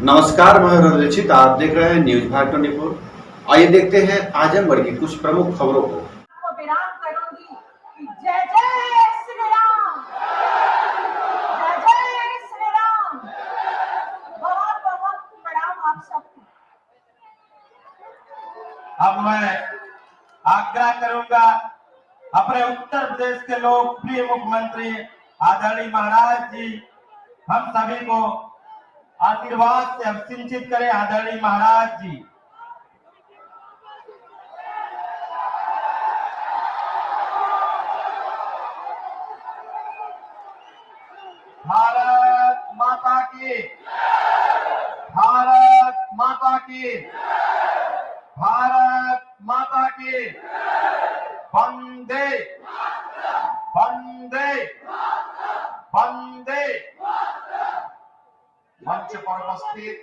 नमस्कार, मैं रंजीत। आप देख रहे हैं न्यूज भारत 24। आइए देखते हैं आजमगढ़ की कुछ प्रमुख खबरों को। विराम करूंगी कि जय जय श्री राम, जय जय श्री राम। बहुत बहुत प्रणाम आप सबको। अब मैं आग्रह करूंगा अपने उत्तर प्रदेश के लोकप्रिय मुख्यमंत्री आदरणीय महाराज जी हम सभी को आशीर्वाद से सिंचित करें। आदरणीय महाराज जी, भारत माता की, भारत माता की, भारत माता की, वंदे वंदे वंदे। मंच पर उपस्थित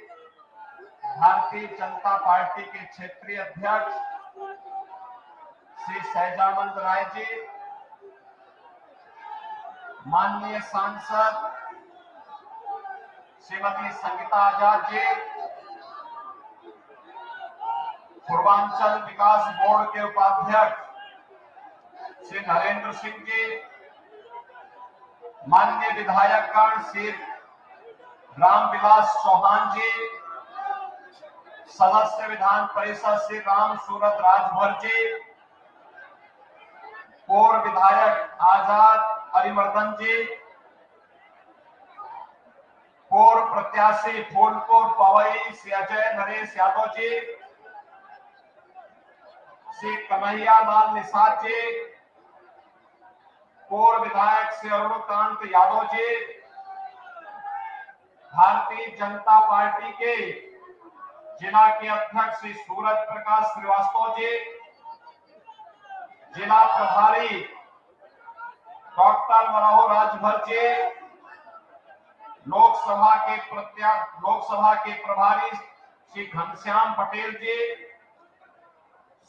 भारतीय जनता पार्टी के क्षेत्रीय अध्यक्ष श्री सहजानंद राय जी, माननीय सांसद श्रीमती संगीता आजाद जी, पूर्वांचल विकास बोर्ड के उपाध्यक्ष श्री नरेंद्र सिंह जी, माननीय विधायकगण श्री रामविलास चौहान जी, सदस्य विधान परिषद श्री राम सूरत राजभर जी, पूर्व विधायक आजाद अरिमर्दन जी, पूर्व प्रत्याशी फूलपुर पवई श्री अजय नरेश यादव जी, श्री कन्हैया लाल निषाद जी, पूर्व विधायक श्री अरुणकांत यादव जी, भारतीय जनता पार्टी के जिला के अध्यक्ष श्री सूरज प्रकाश श्रीवास्तव जी, जिला प्रभारी डॉक्टर मनोहर राजभर जी, लोकसभा के प्रभारी श्री घनश्याम पटेल जी,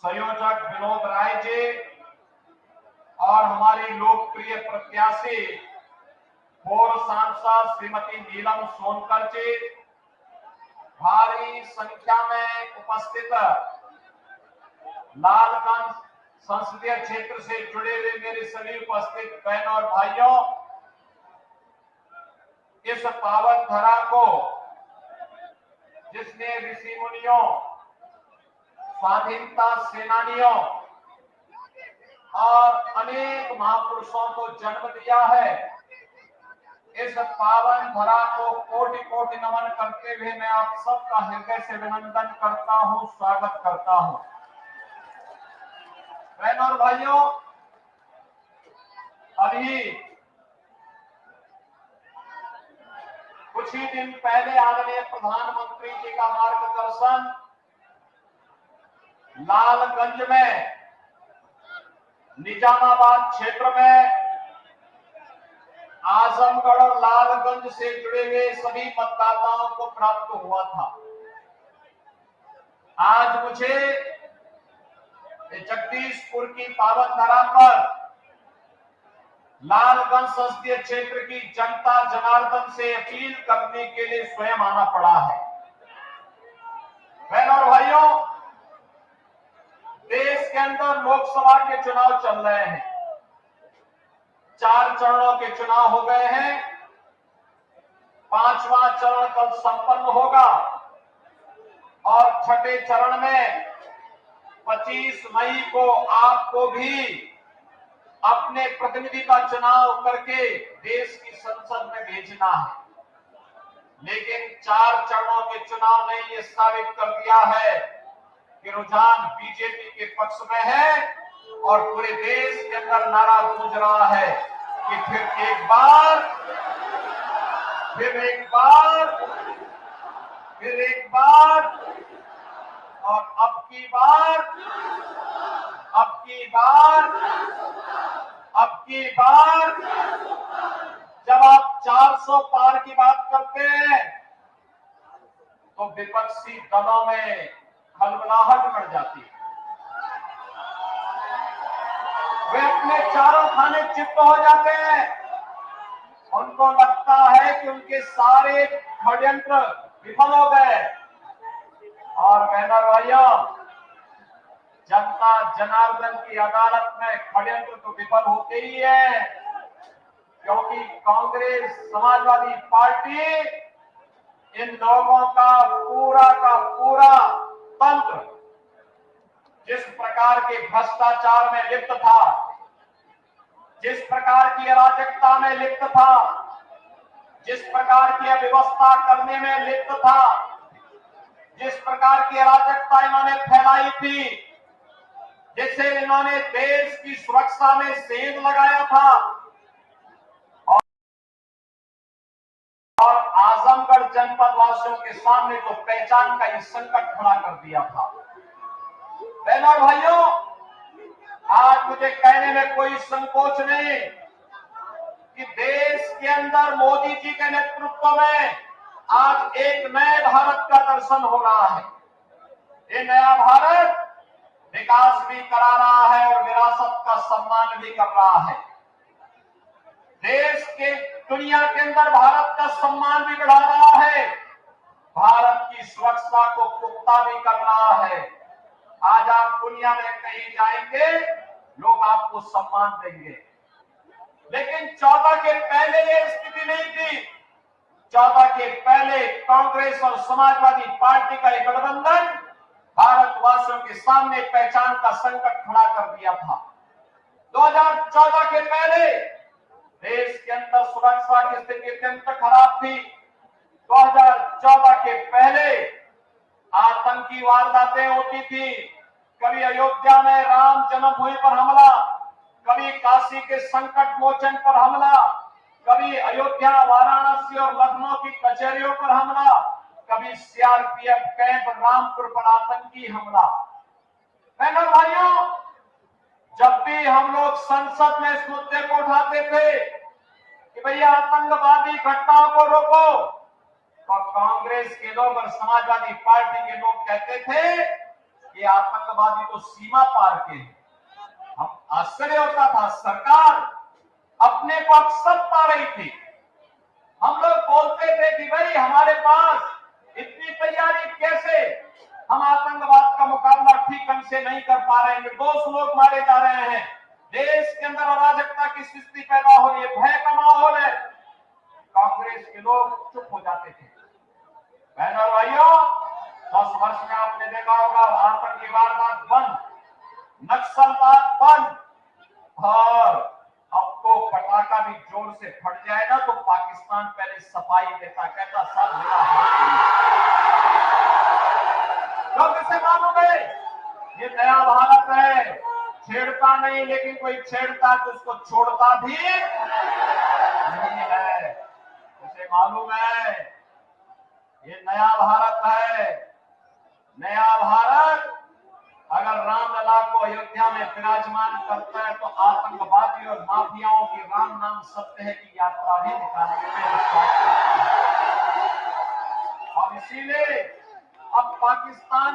संयोजक विनोद राय जी और हमारी लोकप्रिय प्रत्याशी पूर्व सांसद श्रीमती नीलम सोनकर जी, भारी संख्या में उपस्थित लालगंज संसदीय क्षेत्र से जुड़े हुए मेरे सभी उपस्थित बहनों और भाइयों, इस पावन धरा को जिसने ऋषि मुनियों, स्वाधीनता सेनानियों और अनेक महापुरुषों को जन्म दिया है, इस पावन धरा को कोटि कोटि नमन करते हुए मैं आप सबका हृदय से अभिनंदन करता हूं, स्वागत करता हूं। बहनों और भाइयों, अभी कुछ ही दिन पहले आदरणीय प्रधानमंत्री जी का मार्गदर्शन लालगंज में, निजामाबाद क्षेत्र में, आजमगढ़ और लालगंज से जुड़े हुए सभी मतदाताओं को प्राप्त हुआ था। आज मुझे जगदीशपुर की पावन धरा पर लालगंज संसदीय क्षेत्र की जनता जनार्दन से अपील करने के लिए स्वयं आना पड़ा है। बहनों और भाइयों, देश के अंदर लोकसभा के चुनाव चल रहे हैं। 4 चरणों के चुनाव हो गए हैं। 5वां चरण कल संपन्न होगा और छठे चरण में 25 मई को आपको भी अपने प्रतिनिधि का चुनाव करके देश की संसद में भेजना है। लेकिन 4 चरणों के चुनाव ने यह साबित कर दिया है कि रुझान बीजेपी के पक्ष में है और पूरे देश के अंदर नारा गूंज रहा है कि फिर एक बार और अब की बार जब आप 400 पार की बात करते हैं तो विपक्षी दलों में खलबलाहट बढ़ जाती है। वे अपने चारों खाने चित्त हो जाते हैं। उनको लगता है कि उनके सारे षड्यंत्र विफल हो गए। और बहनों भाइयों, जनता जनार्दन की अदालत में षड्यंत्र तो विफल होते ही है, क्योंकि कांग्रेस समाजवादी पार्टी इन लोगों का पूरा तंत्र जिस प्रकार के भ्रष्टाचार में लिप्त था, जिस प्रकार की अराजकता में लिप्त था, जिस प्रकार की अव्यवस्था करने में लिप्त था, जिस प्रकार की अराजकता इन्होंने फैलाई थी, जिससे इन्होंने देश की सुरक्षा में सेंध लगाया था और आजमगढ़ जनपद वासियों के सामने तो पहचान का ही संकट खड़ा कर दिया था। बहनों और भाइयों, आज मुझे कहने में कोई संकोच नहीं कि देश के अंदर मोदी जी के नेतृत्व में आज एक नए भारत का दर्शन हो रहा है। ये नया भारत विकास भी करा रहा है और विरासत का सम्मान भी कर रहा है। देश के दुनिया के अंदर भारत का सम्मान भी बढ़ा रहा है, भारत की सुरक्षा को पुख्ता भी कर रहा है। आज आप दुनिया में कहीं जाएंगे, लोग आपको सम्मान देंगे, लेकिन 14 के पहले ये स्थिति नहीं थी। 14 के पहले कांग्रेस और समाजवादी पार्टी का एक गठबंधन भारतवासियों के सामने पहचान का संकट खड़ा कर दिया था। 2014 के पहले देश के अंदर सुरक्षा की स्थिति अत्यंत खराब थी। 2014 के पहले आतंकी वारदातें होती थी, कभी अयोध्या में राम जन्मभूमि पर हमला, कभी काशी के संकट मोचन पर हमला, कभी अयोध्या, वाराणसी और लखनऊ की कचहरियों पर हमला, कभी सीआरपीएफ कैंप रामपुर पर आतंकी हमला। बहनों भाइयों, जब भी हम लोग संसद में इस मुद्दे को उठाते थे कि भैया आतंकवादी घटनाओं को रोको, और कांग्रेस के लोग और समाजवादी पार्टी के लोग कहते थे कि आतंकवादी तो सीमा पार के हैं। हम आश्चर्य होता था, सरकार अपने को अक्सर पा रही थी। हम लोग बोलते थे कि भाई हमारे पास इतनी तैयारी कैसे, हम आतंकवाद का मुकाबला ठीक ढंग से नहीं कर पा रहे हैं, निर्दोष लोग मारे जा रहे हैं, देश के अंदर अराजकता की स्थिति पैदा हो रही है, भय का माहौल है। कांग्रेस के लोग चुप हो जाते थे। बहनों और भाइयों, 10 वर्ष में आपने देखा होगा आतंकी वारदात बंद, नक्सलवाद बंद, और अब तो पटाखा भी जोर से फट जाए ना तो पाकिस्तान पहले सफाई देता, कहता सर मेरा हाथ लोग इसे मालूम है ये नया भारत है, छेड़ता नहीं, लेकिन कोई छेड़ता तो उसको छोड़ता भी नहीं है। उसे मालूम है ये नया भारत है। नया भारत अगर रामलला को अयोध्या में विराजमान करता है तो आतंकवादी और माफियाओं की राम नाम सत्य है की यात्रा भी निकालने में विश्वास करता है। और इसीलिए अब पाकिस्तान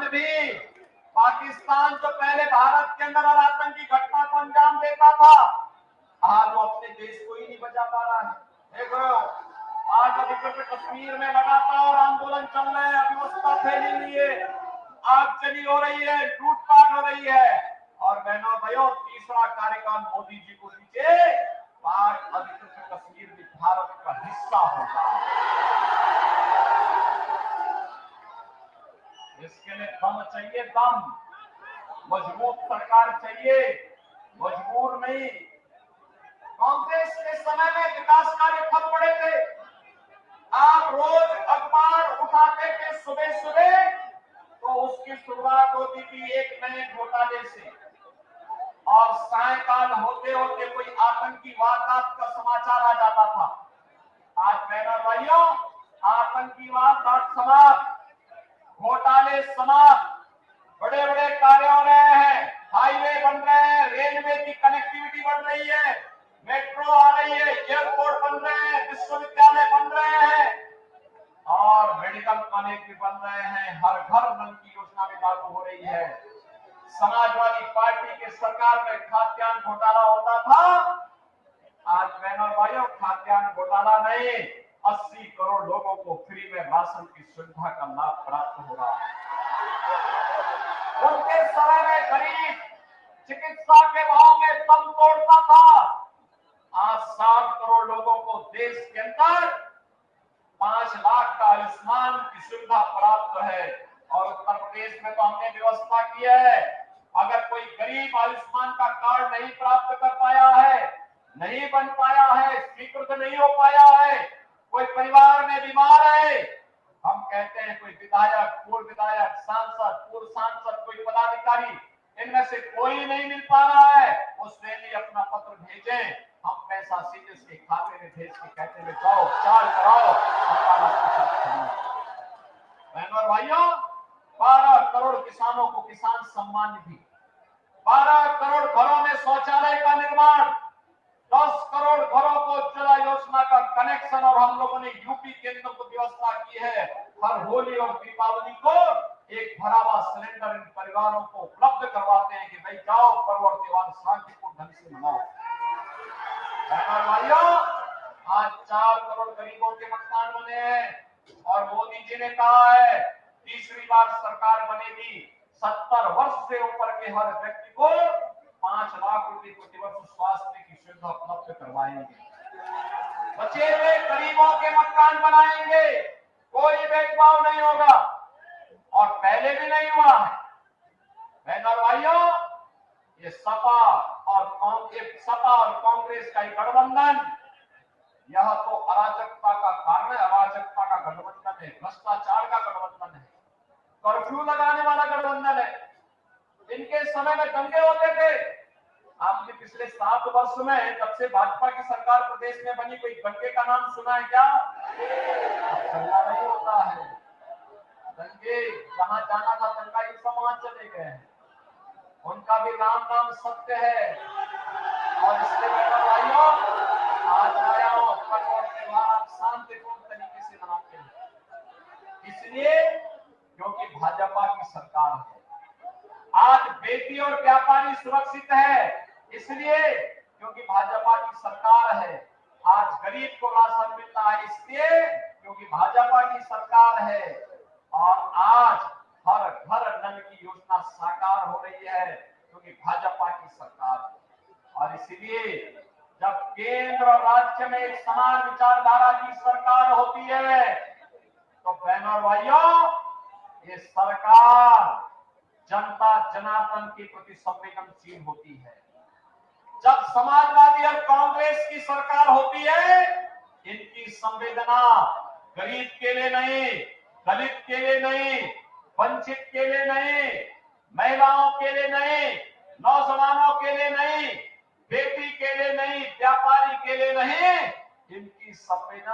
जो पहले भारत के अंदर आतंकी घटना को अंजाम देता था, आज वो अपने देश को ही नहीं बचा पा रहा है। देखो आज अधिकृत कश्मीर में लगातार आंदोलन चल रहे हैं, अव्यवस्था फैली हुई है, आगजनी हो रही है, लूटपाट हो रही है। और बहनों भाइयों, तीसरा कार्यकाल मोदी जी को दीजिए, पाक अधिकृत कश्मीर भी भारत का हिस्सा होगा। इसके लिए दम चाहिए, दम, मजबूत सरकार चाहिए, मजबूर नहीं। कांग्रेस के समय में विकास कार्य ठप पड़े थे। आप रोज अखबार उठाते थे सुबह सुबह तो उसकी शुरुआत होती थी एक नए घोटाले से, और सायकाल होते होते कोई आतंकी वारदात का समाचार आ जाता था। आज बहनों भाइयों, आतंकी वारदात समाप्त, घोटाले समाप्त, बड़े बड़े कार्य हो रहे हैं, हाईवे बन रहे हैं, रेलवे की कनेक्टिविटी बढ़ रही है, मेट्रो आ रही है, एयरपोर्ट बन रहे हैं, विश्वविद्यालय बन रहे हैं, और मेडिकल कॉलेज भी बन रहे हैं, हर घर नल की योजना भी लागू हो रही है। समाजवादी पार्टी की सरकार में खाद्यान्न घोटाला होता था, आज बहनों भाइयों खाद्यान्न घोटाला नहीं, 80 करोड़ लोगों को फ्री में में राशन की सुविधा का लाभ प्राप्त हो रहा है। उनके समय में गरीब चिकित्सा के भाव में दम तोड़ता था। आज 60 करोड़ लोगों को देश के अंदर 5 लाख का आयुष्मान की सुविधा प्राप्त है। और उत्तर प्रदेश में तो हमने व्यवस्था की है, अगर कोई गरीब आयुष्मान का कार्ड नहीं प्राप्त कर पाया है, नहीं बन पाया है, स्वीकृत नहीं हो पाया है, कोई परिवार में बीमार है, हम कहते हैं कोई विधायक, पूर्व विधायक, सांसद, पूर्व सांसद, कोई पदाधिकारी, इनमें से कोई नहीं मिल पा रहा है, उसने भी अपना पत्र भेजें, हम पैसा सीधे उसके खाते में भेज के कहते हैं जाओ चार्ज कराओ, सरकार आपके साथ खड़ी है। बहनों और भाइयों, 12 करोड़ किसानों को किसान सम्मान निधि, 12 करोड़ घरों में शौचालय का निर्माण, 10 करोड़ घरों को उज्ज्वला योजना का कनेक्शन, और हम लोगों ने यूपी केंद्र को व्यवस्था की है हर होली और दीपावली को एक भरा हुआ सिलेंडर इन परिवारों को उपलब्ध करवाते हैं कि भाई जाओ पर्व और त्योहार शांतिपूर्ण ढंग से मनाओ। और भाइयों, आज 4 करोड़ गरीबों के मकान बने हैं और मोदी जी ने कहा है तीसरी बार सरकार बनेगी, 70 वर्ष से ऊपर के हर व्यक्ति को 5 लाख रुपए प्रतिवर्ष स्वास्थ्य की सुविधा उपलब्ध करवाएंगे। बचे हुए गरीबों के मकान बनाएंगे, कोई भेदभाव नहीं होगा और पहले भी नहीं हुआ है। बहनों और भाइयों, ये सपा और कांग्रेस का गठबंधन, यह तो अराजकता का कारण है, अराजकता का गठबंधन है, भ्रष्टाचार का गठबंधन है, कर्फ्यू लगाने वाला गठबंधन है। इनके समय में दंगे होते थे। आपने पिछले 7 वर्ष में जब से भाजपा की सरकार प्रदेश में बनी कोई दंगे का नाम सुना है क्या? दंगा नहीं होता है। दंगे जहां जाना था दंगा ये सब वहां चले गए हैं। उनका भी नाम सत्य है। और इसलिए भाइयों, आज आया हूं पर्व और त्योहार आप शांतिपूर्ण तरीके से मनाते हैं, इसलिए क्योंकि भाजपा की सरकार है। आज बेटी और व्यापारी सुरक्षित है, इसलिए क्योंकि भाजपा की सरकार है। आज गरीब को राशन मिल रहा है, इसलिए क्योंकि भाजपा की सरकार है। और आज हर घर नल की योजना साकार हो रही है क्योंकि भाजपा की सरकार है। और इसलिए जब केंद्र और राज्य में एक समान विचारधारा की सरकार होती है तो बहनों और भाइयों, ये सरकार जनता जनार्दन के प्रति संवेदनशील होती है। जब समाजवादी और कांग्रेस की सरकार होती है, इनकी संवेदना गरीब के लिए नहीं, दलित के लिए नहीं, वंचित के लिए नहीं, महिलाओं के लिए नहीं, नौजवानों के लिए नहीं, बेटी के लिए नहीं, व्यापारी के लिए नहीं, इनकी संवेदना